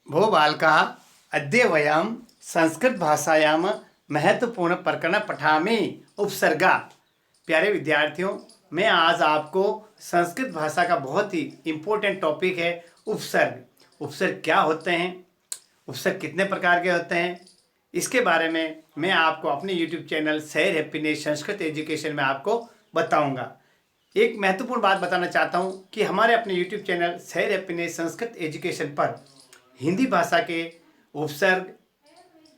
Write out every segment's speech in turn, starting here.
भो बालकाः अद्य वयं संस्कृतभाषायां महत्वपूर्णप्रकरणं पठामि। उपसर्गा। प्यारे विद्यार्थियों, मैं आज आपको संस्कृत भाषा का बहुत ही इम्पोर्टेंट टॉपिक है उपसर्ग। उपसर्ग क्या होते हैं, उपसर्ग कितने प्रकार के होते हैं, इसके बारे में मैं आपको अपने YouTube चैनल शहर हैप्पीनेस संस्कृत एजुकेशन में आपको बताऊंगा। एक महत्वपूर्ण बात बताना चाहता हूं कि हमारे अपने YouTube चैनल शहर हैप्पीनेस संस्कृत एजुकेशन पर हिंदी भाषा के उपसर्ग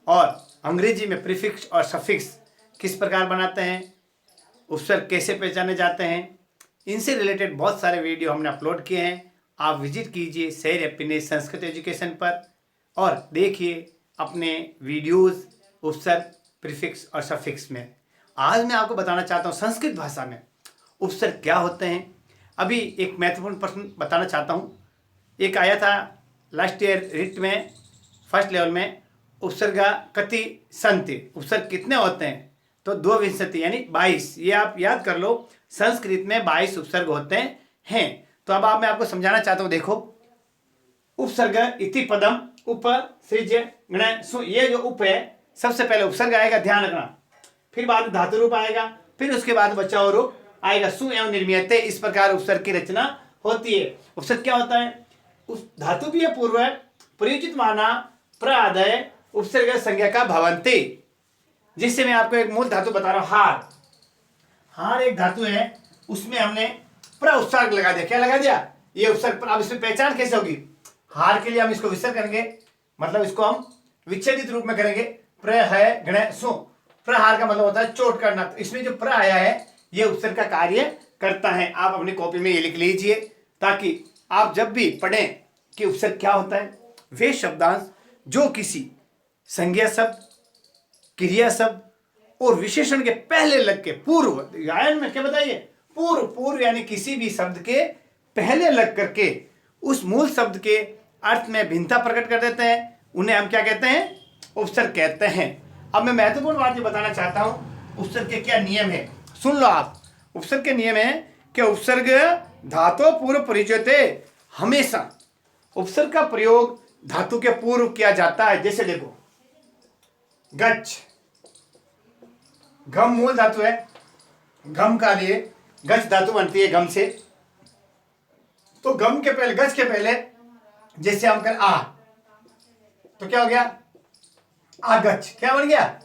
और अंग्रेजी में प्रीफिक्स और सफिक्स किस प्रकार बनाते हैं, उपसर्ग कैसे पहचाने जाते हैं, इनसे रिलेटेड बहुत सारे वीडियो हमने अपलोड किए हैं। आप विजिट कीजिए शहर हैप्पीनेस संस्कृत एजुकेशन पर और देखिए अपने वीडियोस उपसर्ग, प्रीफिक्स और सफिक्स में। आज मैं आपको बताना चाहता हूँ संस्कृत भाषा में उपसर्ग क्या होते हैं। अभी एक महत्वपूर्ण प्रश्न बताना चाहता हूँ। एक आया था लास्ट ईयर रिट में फर्स्ट लेवल में, उपसर्गा कति संति, उपसर्ग कितने होते हैं? तो 2 यानी 22। ये आप याद कर लो, संस्कृत में 22 उपसर्ग होते हैं। तो अब मैं आपको समझाना चाहता हूँ। देखो, उपसर्ग इति पदम उप सृज्य गण सु, ये जो उप है सबसे पहले उपसर्ग आएगा, ध्यान रखना। फिर बाद में धातु रूप आएगा, फिर उसके बाद बचाव रूप आएगा, सु एवं निर्मीयते। इस प्रकार उपसर्ग की रचना होती है। उपसर्ग क्या होता है? उस धातु भी है पूर्व प्रयोजित माना प्रआदय उपसर्ग संज्ञा का भवंती। जिससे मैं आपको एक मूल धातु बता रहा हूं, हार। हार एक धातु है, उसमें हमने प्र उपसर्ग लगा दिया। क्या लगा दिया? ये उपसर्ग। अब इसमें पहचान कैसे होगी? हार के लिए हम इसको विसर्ग करेंगे, मतलब इसको हम विच्छेदित रूप में करेंगे। प्र है गण सु, प्रहार का मतलब होता है चोट करना। तो इसमें जो प्र आया है ये उपसर्ग का कार्य करता है। आप अपनी कॉपी में ये लिख लीजिए ताकि आप जब भी पढ़ें कि उपसर्ग क्या होता है। वे शब्दांश जो किसी संज्ञा शब्द, क्रिया शब्द और विशेषण के पहले लग के पूर्व, गायन में क्या बताइए, पूर्व यानी किसी भी शब्द के पहले लग करके उस मूल शब्द के अर्थ में भिन्नता प्रकट कर देते हैं, उन्हें हम क्या कहते हैं? उपसर्ग कहते हैं। अब मैं महत्वपूर्ण बात ये बताना चाहता हूं, उपसर्ग के क्या नियम है, सुन लो आप। उपसर्ग के नियम है कि उपसर्ग धातु पूर्व परिचयते, हमेशा उपसर्ग का प्रयोग धातु के पूर्व किया जाता है। जैसे देखो, गच्छ, घम मूल धातु है, घम का लिए गच्छ धातु बनती है घम से। तो घम के पहले, गच्छ के पहले जैसे हम कर आ, तो क्या हो गया? आगच्छ। क्या बन गया?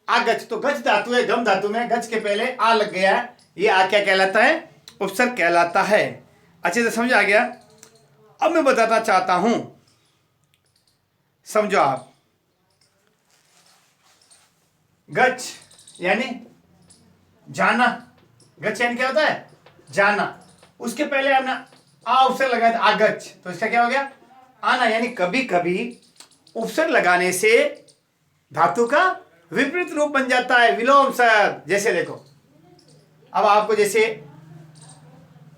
आगच्छ। तो गच्छ धातु है, गम धातु में गच्छ के पहले आ लग गया, ये आ क्या कहलाता है? उपसर्ग कहलाता है। अच्छे से समझ आ गया? अब मैं बताना चाहता हूं, समझो आप। गच्छ यानी जाना, गच्छ यानी क्या होता है? जाना। उसके पहले हमने आ उपसर्ग लगाया था, आगच्छ, तो इसका क्या हो गया? आना। यानी कभी कभी उपसर्ग लगाने से धातु का विपरीत रूप बन जाता है, विलोम शब्द। जैसे देखो, अब आपको जैसे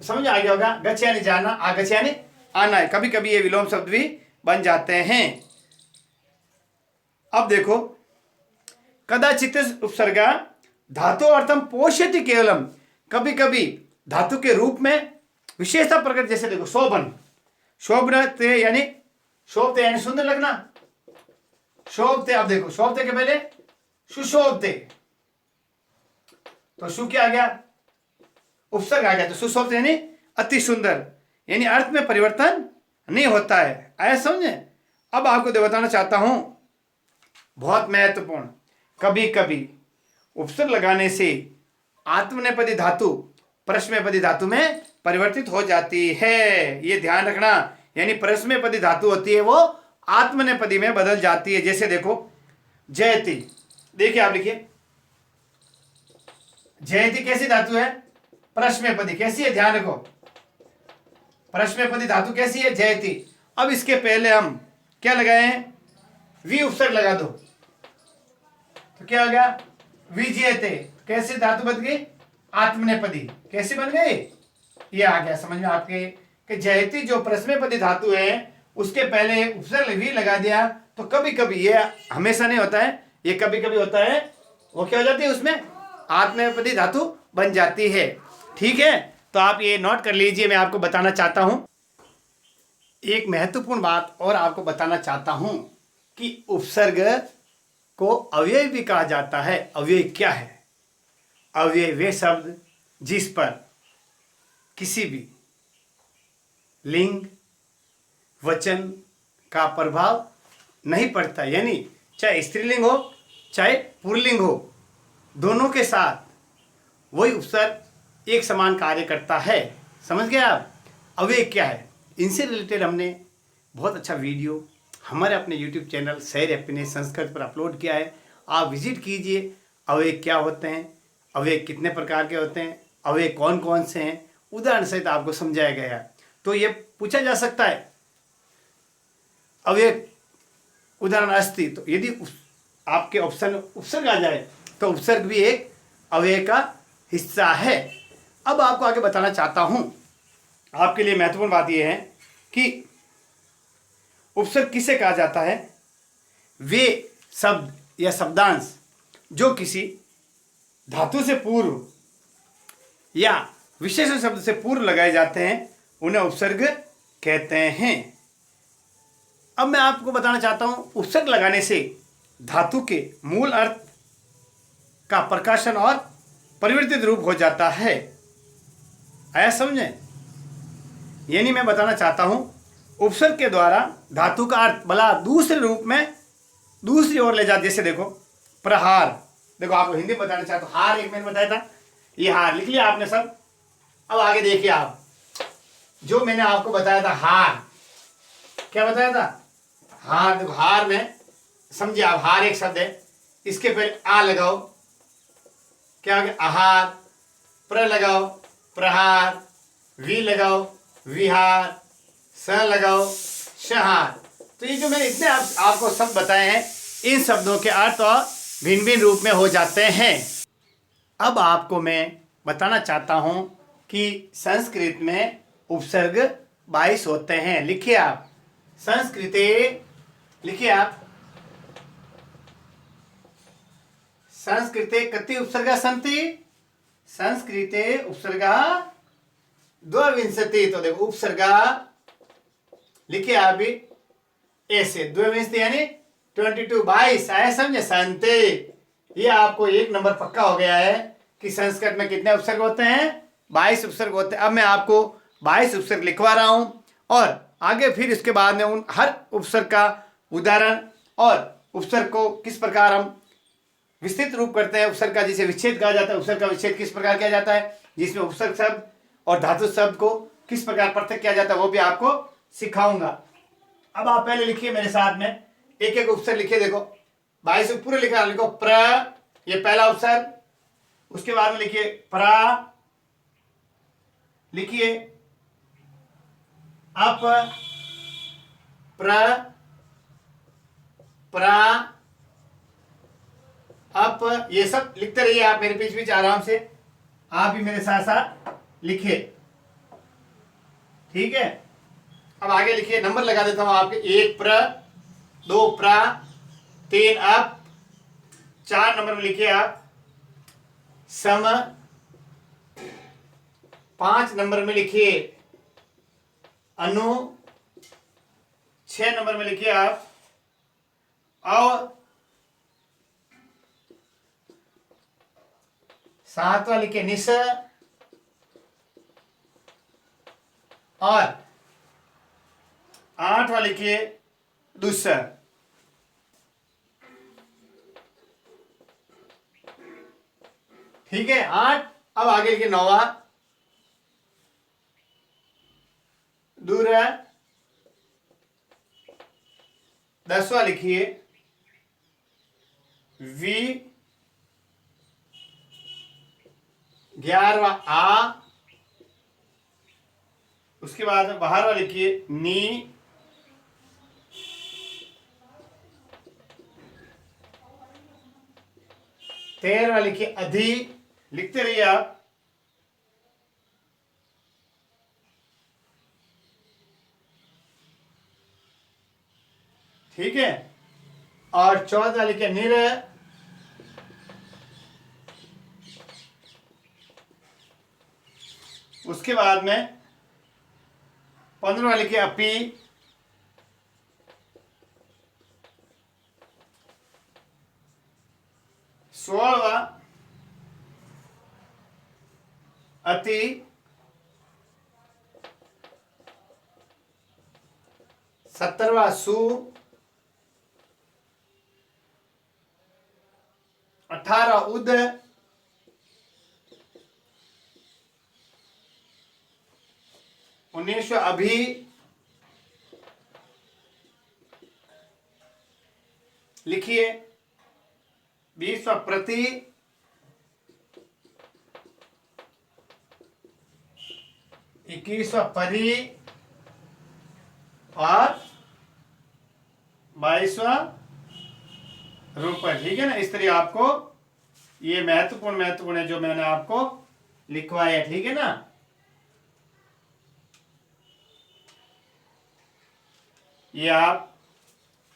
समझ आ गया होगा, गच्छ यानी जाना, आगच्छ यानी आना है। कभी कभी ये विलोम शब्द भी बन जाते हैं। अब देखो, कदाचित उपसर्गा धातु अर्थम पोषयति केवलम, कभी कभी धातु के रूप में विशेषता प्रकट। जैसे देखो, शोभन, शोभते यानी शोभते यानी सुंदर लगना, शोभते। अब देखो, शोभते के पहले सुशोभते, तो सु क्या आ गया? उपसर्ग आ गया। तो सुशोभते यानी अति सुंदर, यानी अर्थ में परिवर्तन नहीं होता है। ऐसा समझे? अब आपको बताना चाहता हूं, बहुत महत्वपूर्ण, कभी कभी उपसर्ग लगाने से आत्मनेपदी धातु परस्मैपदी धातु में परिवर्तित हो जाती है। ये ध्यान रखना। यानी परस्मैपदी धातु होती है वो आत्मनेपदी में बदल जाती है। जैसे देखो, जयति, देखिए आप लिखिए, जयति कैसी धातु है? परस्मैपदी। कैसी है? ध्यान रखो, परस्मैपदी धातु कैसी है? जयति। अब इसके पहले हम क्या लगाए हैं? वी उपसर्ग लगा दो, तो क्या हो गया? विजयते। कैसी धातु बन गई? आत्मनेपदी। कैसी बन गई? ये आ गया समझ में आपके कि जयति जो परस्मैपदी धातु है उसके पहले उपसर्ग वी लगा दिया। तो कभी कभी, ये हमेशा नहीं होता है, ये कभी कभी होता है, वो क्या हो जाती है? उसमें आत्मनेपदी धातु बन जाती है। ठीक है, तो आप ये नोट कर लीजिए। मैं आपको बताना चाहता हूं, एक महत्वपूर्ण बात और आपको बताना चाहता हूं कि उपसर्ग को अव्यय भी कहा जाता है। अव्यय क्या है? अव्यय वे शब्द जिस पर किसी भी लिंग वचन का प्रभाव नहीं पड़ता, यानी चाहे स्त्रीलिंग हो चाहे पुल्लिंग हो, दोनों के साथ वही उपसर्ग एक समान कार्य करता है। समझ गए आप? अव्यय क्या है? इनसे रिलेटेड हमने बहुत अच्छा वीडियो हमारे अपने YouTube चैनल शहर हैप्पीनेस संस्कृत पर अपलोड किया है। आप विजिट कीजिए। अव्यय क्या होते हैं, अव्यय कितने प्रकार के होते हैं, अव्यय कौन कौन से हैं, उदाहरण सहित आपको समझाया गया है। तो ये पूछा जा सकता है अव्यय उदाहरण अस्ति, तो यदि आपके ऑप्शन उपसर्ग आ जाए तो उपसर्ग भी एक अव्यय का हिस्सा है। अब आपको आगे बताना चाहता हूं, आपके लिए महत्वपूर्ण बात यह है कि उपसर्ग किसे कहा जाता है? वे शब्द या शब्दांश जो किसी धातु से पूर्व या विशेषण शब्द से पूर्व लगाए जाते हैं उन्हें उपसर्ग कहते हैं। अब मैं आपको बताना चाहता हूं, उपसर्ग लगाने से धातु के मूल अर्थ का प्रकाशन और परिवर्तित रूप हो जाता है। आया समझें? यानी मैं बताना चाहता हूं, उपसर्ग के द्वारा धातु का अर्थ भला दूसरे रूप में दूसरी ओर ले जाते। जैसे देखो प्रहार, देखो आपको हिंदी में बताना चाहता हूं, हार एक मैंने बताया था, ये हार लिख लिया आपने सब। अब आगे देखिए आप, जो मैंने आपको बताया था हार, क्या बताया था? हार। देखो हार में समझिए आप, हार एक शब्द है, इसके पहले आ लगाओ, क्या हो गया? आहार। प्र लगाओ प्रहार, वी लगाओ विहार, स लगाओ शहार। तो ये जो मैंने इतने आपको शब्द बताए हैं, इन शब्दों के अर्थ और भिन्न भिन्न रूप में हो जाते हैं। अब आपको मैं बताना चाहता हूं कि संस्कृत में उपसर्ग 22 होते हैं। लिखिए आप, संस्कृते, लिखिए आप, संस्कृते कति उपसर्गा सन्ति? संस्कृते उपसर्गा द्वाविंशति। तो देखो उपसर्गा लिखिए आप भी ऐसे, द्वाविंशति यानी 22, 22 आया, समझे? संते। ये आपको एक नंबर पक्का हो गया है कि संस्कृत में कितने उपसर्ग होते हैं? 22 उपसर्ग होते हैं। अब मैं आपको 22 उपसर्ग लिखवा रहा हूं और आगे फिर इसके बाद में उन हर उपसर्ग का उदाहरण और उपसर्ग को किस प्रकार हम विस्तृत रूप करते हैं, उपसर्ग का जिसे विच्छेद कहा जाता है, उपसर्ग का विच्छेद किस प्रकार किया जाता है, जिसमें उपसर्ग शब्द और धातु शब्द को किस प्रकार पृथक किया जाता है, वो भी आपको सिखाऊंगा। अब आप पहले लिखिए मेरे साथ में, एक एक उपसर्ग लिखिए। देखो 22 पूरे लिखा, लिखो प्र, ये पहला उपसर्ग, उसके बाद में लिखिए प्रा, लिखिए अप, प्र, प्रा, अप, ये सब लिखते रहिए आप मेरे बीच बीच आराम से, आप भी मेरे साथ साथ लिखिए, ठीक है? अब आगे लिखिए, नंबर लगा देता हूं आपके, 1 प्र, 2 प्रा, 3 अप, 4 नंबर में लिखिए आप सम, 5 नंबर में लिखिए अनु, 6 नंबर में लिखिए आप और 7वां लिखिए निस और 8वां लिखिए दुस। ठीक है 8। अब आगे लिखिए 9वां दूर, 10वां लिखिए वी, 11वां आ, उसके बाद में 12वां लिखिए नी, 13वां लिखिए अधि, लिखते रहिए आप, ठीक है? और 14वां लिखिए निर, उसके बाद में 15वां लिखिए अपी, 16वां अति, 17वां सु, 18 उद, 19 अभी, लिखिए 20वां प्रति, 21वां परी और 22वां रुपए। ठीक है ना। इस तरह आपको ये महत्वपूर्ण है जो मैंने आपको लिखवाया। ठीक है ना। ये आप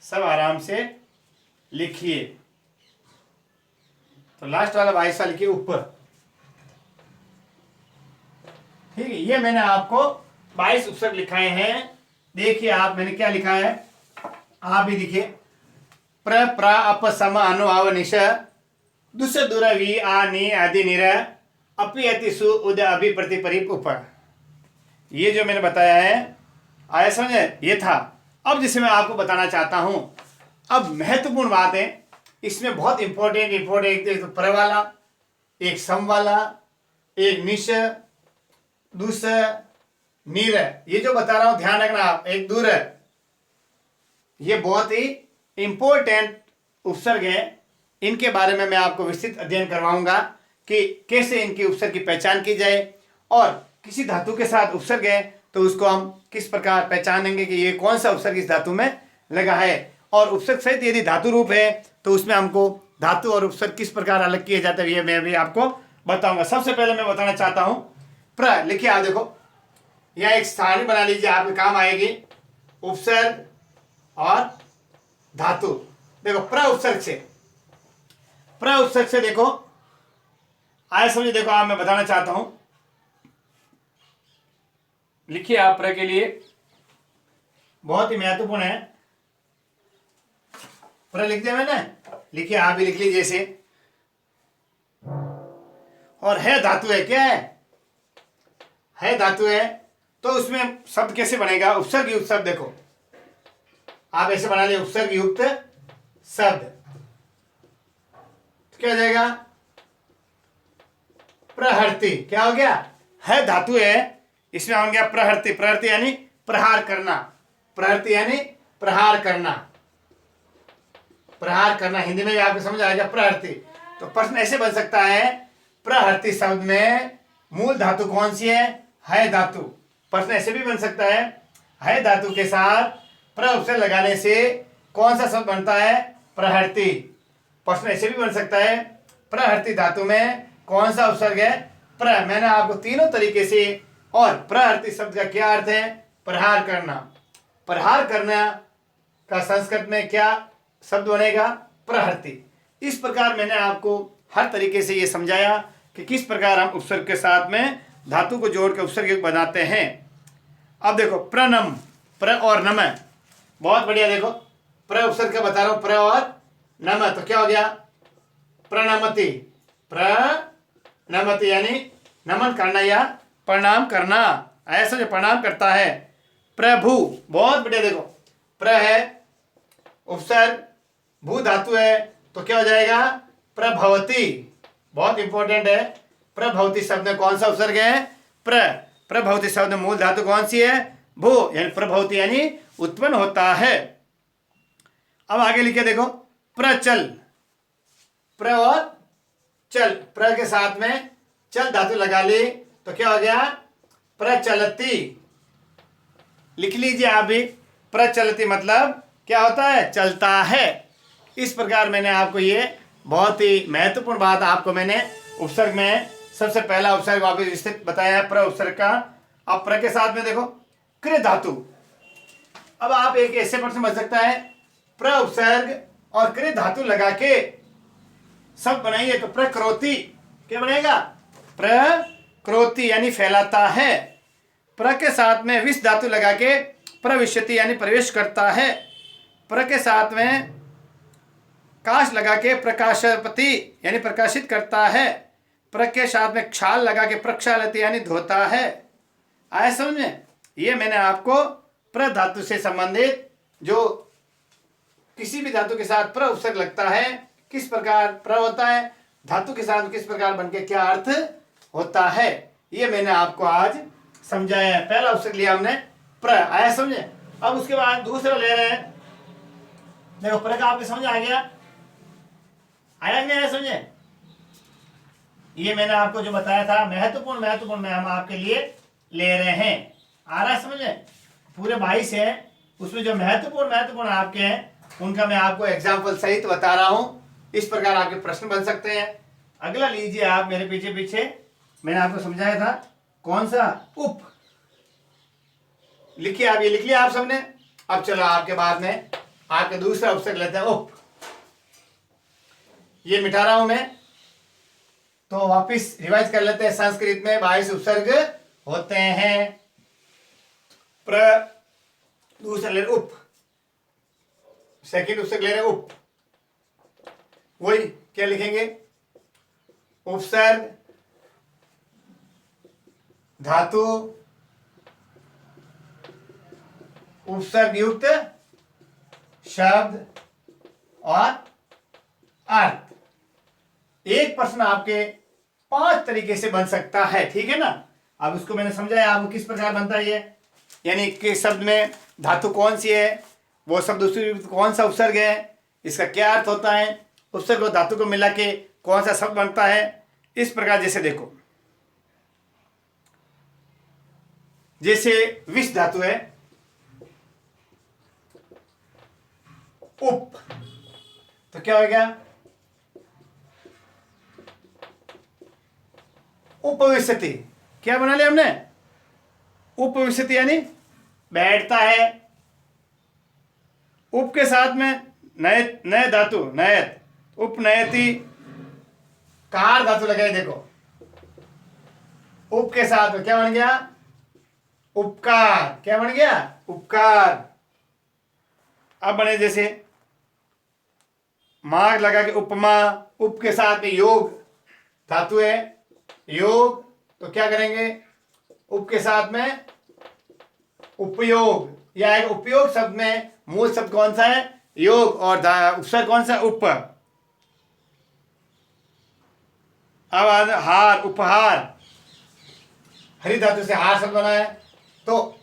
सब आराम से लिखिए। तो लास्ट वाला 22वां लिखिए ऊपर। ठीक है। ये मैंने आपको 22 उपसर्ग लिखाए हैं। देखिए आप, मैंने क्या लिखा है आप भी देखिए। प्र प्रा अप सम अनु आव निश दुस दुर वी आ नी आदि निर अपि अति सु उद अभि प्रति परि उप। ये जो मैंने बताया है, आया समझे, ये था। अब जिसे मैं आपको बताना चाहता हूं, अब महत्वपूर्ण बात है इसमें, बहुत इंपॉर्टेंट एक तो प्र वाला, एक सम वाला, एक निश, दुस, नीर। ये जो बता रहा हूं ध्यान रखना आप। एक दूर, ये बहुत ही इंपॉर्टेंट उपसर्ग है। इनके बारे में मैं आपको विस्तृत अध्ययन करवाऊंगा कि कैसे इनकी उपसर्ग की पहचान की जाए, और किसी धातु के साथ उपसर्ग है तो उसको हम किस प्रकार पहचानेंगे कि ये कौन सा उपसर्ग इस धातु में लगा है। और उपसर्ग सहित यदि धातु रूप है तो उसमें हमको धातु और उपसर्ग किस प्रकार अलग किए जाते हैं, ये मैं भी आपको बताऊंगा। सबसे पहले मैं बताना चाहता हूं प्र। लिखिए आप, देखो यह एक सारणी बना लीजिए, आपके काम आएगी। उपसर्ग और धातु। देखो प्र उपसर्ग से देखो आए समझे। देखो आप, मैं बताना चाहता हूं, लिखिए आप प्र के लिए बहुत ही महत्वपूर्ण है। प्र लिख दिया मैंने, लिखिए आप भी लिख लीजिए जैसे। और है धातु है, क्या है धातु है, तो उसमें शब्द कैसे बनेगा, उपसर्ग युक्त शब्द। देखो आप ऐसे बना लिए, उपसर्ग युक्त शब्द, तो क्या हो जाएगा, प्रहर्ति। क्या हो गया, है धातु है, इसमें हो गया प्रहर्ति। प्रहर्ति यानी प्रहार करना, प्रहर्ति यानी प्रहार करना, प्रहार करना। हिंदी में भी आपको समझ आएगा प्रहर्ति। तो प्रश्न ऐसे बन सकता है, प्रहर्ति शब्द में मूल धातु कौन सी है धातु। प्रश्न ऐसे भी बन सकता है धातु के साथ प्र उपसर्ग लगाने से कौन सा शब्द बनता है, प्रहर्ति। प्रश्न ऐसे भी बन सकता है, प्रहर्ति धातु में कौन सा उपसर्ग है, प्र। मैंने आपको तीनों तरीके से, और प्रहर्ति शब्द का क्या अर्थ है, प्रहार करना। प्रहार करना का संस्कृत में क्या शब्द बनेगा, प्रहर्ति। इस प्रकार मैंने आपको हर तरीके से ये समझाया कि किस प्रकार हम उपसर्ग के साथ में धातु को जोड़ के उपसर्ग युक्त बनाते हैं। अब देखो प्रनम, प्र और नम, बहुत बढ़िया। देखो प्र उपसर्ग का बता रहा हूं, प्र और नम, तो क्या हो गया, प्रणमति। प्रणमति यानी नमन करना या प्रणाम करना, ऐसा जो प्रणाम करता है। प्रभु, बहुत बढ़िया। देखो प्र है उपसर्ग, भू धातु है, तो क्या हो जाएगा, प्रभवती। बहुत इंपॉर्टेंट है। प्रभवती शब्द में कौन सा उपसर्ग है, प्र। प्रभवती शब्द में मूल धातु कौन सी है, भू, यानी प्रभवती यानी उत्पन्न होता है। अब आगे लिखे देखो, प्रचल। प्र और चल, प्र के साथ में चल धातु लगा ली तो क्या हो गया, प्रचलती। लिख लीजिए आप भी, प्रचलती मतलब क्या होता है, चलता है। इस प्रकार मैंने आपको ये बहुत ही महत्वपूर्ण बात आपको मैंने उपसर्ग में सबसे पहला उपसर्ग वापिस विस्तृत बताया है, प्र उपसर्ग का। अब प्र के साथ में देखो कृ धातु। अब आप एक ऐसे प्रश्न बन सकता है, प्र उपसर्ग और कृ धातु लगा के शब्द बनाइए तो प्रकृति। क्या बनेगा, प्रकृति यानी फैलाता है। प्र के साथ में विष धातु लगा के प्रविशति यानी प्रवेश करता है। प्र के साथ में काश लगा के प्रकाशपति यानी प्रकाशित करता है। प्र के साथ में क्षाल लगा के प्रक्षालति यानी धोता है। आया समझ में? ये मैंने आपको प्र धातु से संबंधित जो किसी भी धातु के साथ प्र उपसर्ग लगता है किस प्रकार प्र होता है, धातु के साथ किस प्रकार बनके क्या अर्थ होता है, ये मैंने आपको आज समझाया है। पहला उपसर्ग लिया हमने प्र। आया समझे? अब उसके बाद दूसरा ले रहे हैं। देखो प्र का आपको समझ आ गया? आया नहीं आया समझे? ये मैंने आपको जो बताया था महत्वपूर्ण में हम आपके लिए ले रहे हैं। आ रहा है समझ में? पूरे 22 है, उसमें जो महत्वपूर्ण आपके हैं उनका मैं आपको एग्जाम्पल सहित बता रहा हूं। इस प्रकार आपके प्रश्न बन सकते हैं। अगला लीजिए आप मेरे पीछे पीछे। मैंने आपको समझाया था कौन सा उप, लिखिए आप, ये लिख लिया आप सबने। अब चलो आपके बाद में आपके दूसरा उपसर्ग लेते हैं उप। ये मिटा रहा हूं मैं, तो वापिस रिवाइज कर लेते हैं। संस्कृत में 22 उपसर्ग होते हैं। प्र, दूसरा ले उप, सेकंड उपसर्ग ले रहे उप। वही क्या लिखेंगे? उपसर्ग, धातु, उपसर्ग युक्त शब्द और अर्थ। एक प्रश्न आपके 5 तरीके से बन सकता है, ठीक है ना? अब उसको मैंने समझाया आपको किस प्रकार बनता है ये, यानी कि शब्द में धातु कौन सी है, वो शब्द दूसरी कौन सा उपसर्ग है, इसका क्या अर्थ होता है, उपसर्ग और धातु को मिला के कौन सा शब्द बनता है। इस प्रकार जैसे देखो, जैसे विष धातु है उप, तो क्या हो गया? उपविशति। क्या बना लिया हमने? उपविशति यानी बैठता है। उप के साथ में नए नए धातु नयत, उपनयति, कार धातु लगाई। देखो उप के साथ में क्या बन गया? उपकार। क्या बन गया? उपकार। अब बने जैसे मार्ग लगा के उपमा, उप के साथ में योग धातु है, योग, तो क्या करेंगे? उप के साथ में उपयोग, या उपयोग शब्द में मूल शब्द कौन सा है? योग, और उपसर्ग कौन सा? उप। अब हार, उपहार, हरि धातु से हार शब्द बना है, तो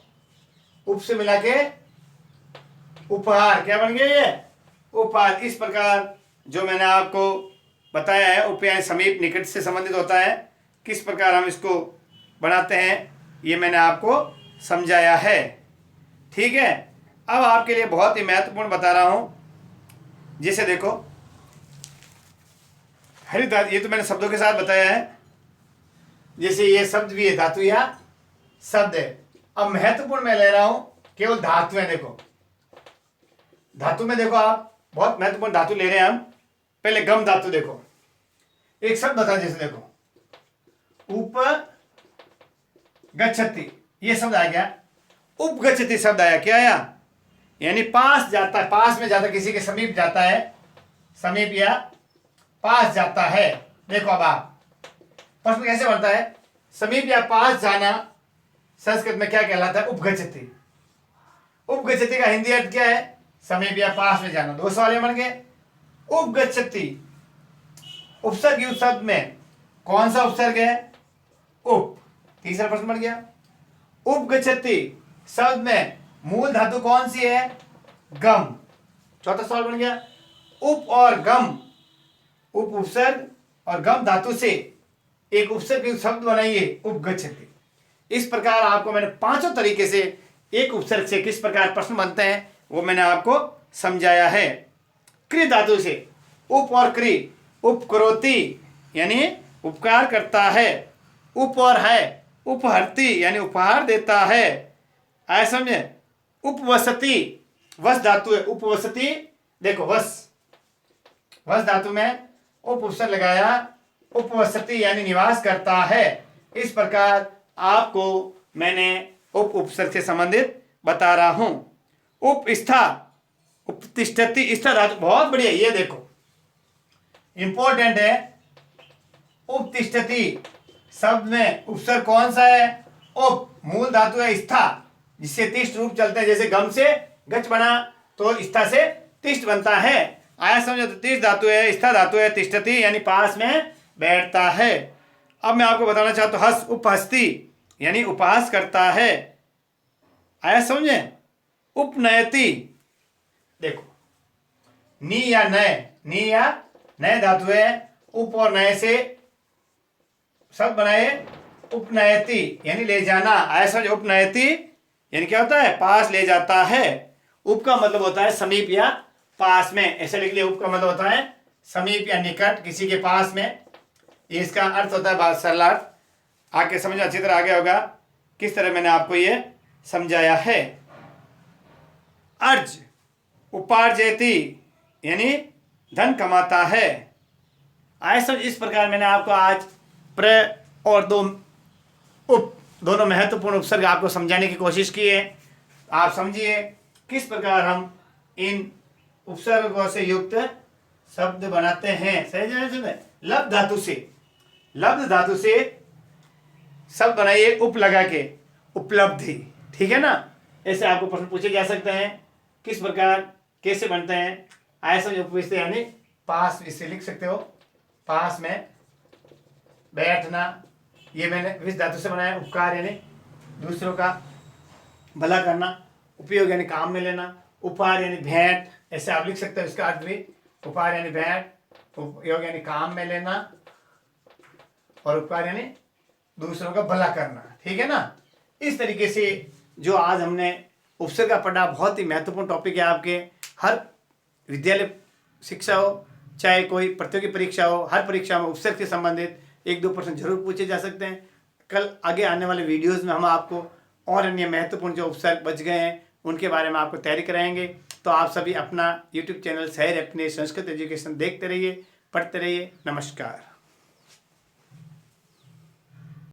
उप से मिला के उपहार। क्या बन गया ये? उपहार। इस प्रकार जो मैंने आपको बताया है, उप यानी समीप, निकट से संबंधित होता है। किस प्रकार हम इसको बनाते हैं ये मैंने आपको समझाया है, ठीक है? अब आपके लिए बहुत ही महत्वपूर्ण बता रहा हूं। जैसे देखो हरि धातु, ये तो मैंने शब्दों के साथ बताया है। जैसे ये शब्द भी है, धातु या शब्द है। अब महत्वपूर्ण मैं ले रहा हूं केवल धातु है। देखो धातु में देखो आप बहुत महत्वपूर्ण धातु ले रहे हैं हम। पहले गम धातु देखो, एक शब्द बता, जैसे देखो उप गच्छति, ये शब्द आ गया। उपगच्छति शब्द आया। क्या आया? यानी पास जाता है, पास में जाता, किसी के समीप जाता है, समीप या पास जाता है। देखो अब आप प्रश्न कैसे बनता है? समीप या पास जाना संस्कृत में क्या कहलाता है? उपगच्छति। उपगच्छति का हिंदी अर्थ क्या है? समीप या पास में जाना। 2 सवाल बन गए। उपगच्छति उपसर्ग युक्त शब्द में कौन सा उपसर्ग है? उप। तीसरा प्रश्न बन गया। उपगच्छति शब्द में मूल धातु कौन सी है? गम। चौथा सवाल बन गया। उप और गम, उप उपसर्ग और गम धातु से एक उपसर्ग युक्त शब्द बनाइए, उपगच्छति। इस प्रकार आपको मैंने 5 तरीके से एक उपसर्ग से किस प्रकार प्रश्न बनते हैं वो मैंने आपको समझाया है। क्रि धातु से उप और क्रि, उपकरोति यानी उपकार करता है, उप और है, उपहरति यानी उपहार देता है। आया समझे? उपवसति, वस धातु है, उपवसति। देखो वस, वस धातु में उप उपसर्ग लगाया, उपवसति यानी निवास करता है। इस प्रकार आपको मैंने उप उपसर्ग से संबंधित बता रहा हूं। उपस्था, उपतिष्ठति, स्था धातु बहुत बढ़िया। ये देखो इंपॉर्टेंट है। उपतिष्ठति शब्द में उपसर्ग कौन सा है? उप। मूल धातु है स्था, जिससे तिष्ठ रूप चलते हैं। जैसे गम से गच बना तो स्था से तिष्ठ बनता है। आया समझो? तो तिष्ठ धातु है, स्था धातु है, तिष्ठति यानी पास में बैठता है। अब मैं आपको बताना चाहता हूं हस उपहस्ती यानी उपहास करता है। आया समझे? उपनयति देखो, नी या नय, नी या नय धातु है, उप और नय से शब्द बनाए उपनयति यानी ले जाना। आया समझ? उपनयति यानी क्या होता है? पास ले जाता है। उप का मतलब होता है समीप या पास में, ऐसे लिख लिया। उप का मतलब होता है समीप या निकट, किसी के पास में। ये इसका अर्थ होता है बात सरलार्थ। आके समझ अच्छी तरह आ गया होगा किस तरह मैंने आपको ये समझाया है। अर्ज उपार्जयति यानी धन कमाता है। आए समझ? इस प्रकार मैंने आपको आज प्र और दो उप दोनों महत्वपूर्ण उपसर्ग आपको समझाने की कोशिश की है। आप समझिए किस प्रकार हम इन उपसर्गों से युक्त शब्द बनाते हैं। सही है? लब्ध धातु से, लब्ध धातु से शब्द बनाइए उप लगा के, उपलब्धि। ठीक है ना? ऐसे आपको प्रश्न पूछे जा सकते हैं किस प्रकार कैसे बनते हैं। आया समझ? उपविष्ट यानी पास, इसे लिख सकते हो पास में बैठना। ये मैंने विष धातु से बनाया। उपकार यानी दूसरों का भला करना। उपयोग यानी काम में लेना। उपहार यानी भेंट, ऐसे आप लिख सकते हो इसका अर्थ भी। उपहार यानी भेंट, उपयोग यानी काम में लेना, और उपकार यानी दूसरों का भला करना। ठीक है ना? इस तरीके से जो आज हमने उपसर्ग का पढ़ा, बहुत ही महत्वपूर्ण टॉपिक है। आपके हर विद्यालय शिक्षा हो, चाहे कोई प्रतियोगी परीक्षा हो, हर परीक्षा में उपसर्ग से संबंधित 1-2 प्रश्न जरूर पूछे जा सकते हैं। कल आगे आने वाले वीडियोस में हम आपको और अन्य महत्वपूर्ण जो उपसर्ग बच गए हैं उनके बारे में आपको तैयारी कराएंगे। तो आप सभी अपना YouTube चैनल शहर अपने संस्कृत एजुकेशन देखते रहिए, पढ़ते रहिए। नमस्कार।